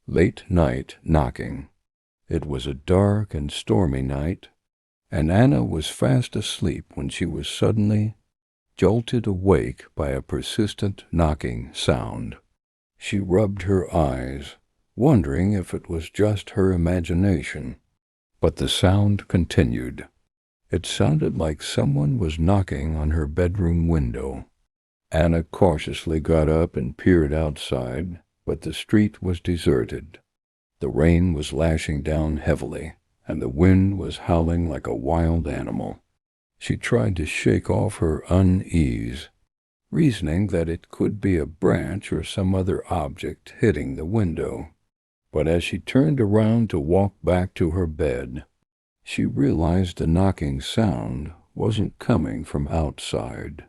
Late night knocking. It was a dark and stormy night, and Anna was fast asleep when she was suddenly jolted awake by a persistent knocking sound. She rubbed her eyes, wondering if it was just her imagination, but the sound continued. It sounded like someone was knocking on her bedroom window. Anna cautiously got up and peered outside, but the street was deserted. The rain was lashing down heavily, and the wind was howling like a wild animal. She tried to shake off her unease, reasoning that it could be a branch or some other object hitting the window. But as she turned around to walk back to her bed, she realized the knocking sound wasn't coming from outside.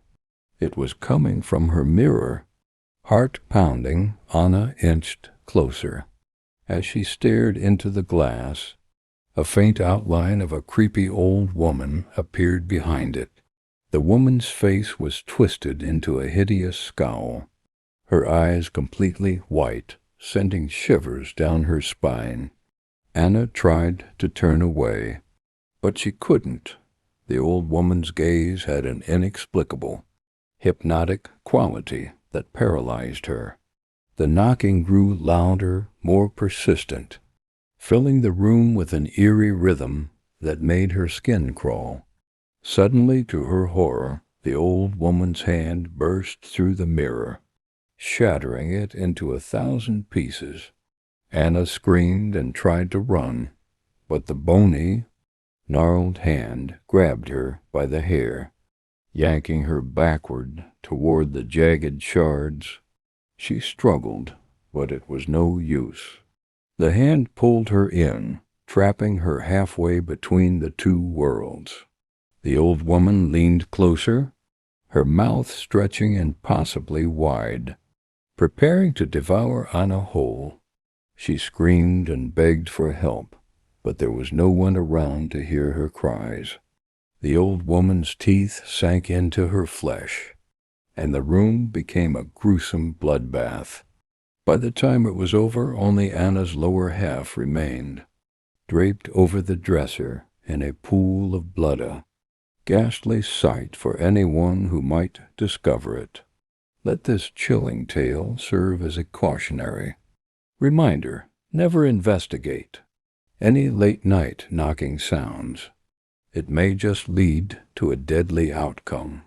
It was coming from her mirror. Heart pounding, Anna inched closer. As she stared into the glass, a faint outline of a creepy old woman appeared behind it. The woman's face was twisted into a hideous scowl, her eyes completely white, sending shivers down her spine. Anna tried to turn away, but she couldn't. The old woman's gaze had an inexplicable, hypnotic quality that paralyzed her. The knocking grew louder, more persistent, filling the room with an eerie rhythm that made her skin crawl. Suddenly, to her horror, the old woman's hand burst through the mirror, shattering it into 1,000 pieces. Anna screamed and tried to run, but the bony, gnarled hand grabbed her by the hair, yanking her backward toward the jagged shards. She struggled, but it was no use. The hand pulled her in, trapping her halfway between the two worlds. The old woman leaned closer, her mouth stretching impossibly wide, preparing to devour Anna whole. She screamed and begged for help, but there was no one around to hear her cries. The old woman's teeth sank into her flesh, and the room became a gruesome bloodbath. By the time it was over, only Anna's lower half remained, draped over the dresser in a pool of blood, a ghastly sight for anyone who might discover it. Let this chilling tale serve as a cautionary reminder: never investigate any late-night knocking sounds. It may just lead to a deadly outcome.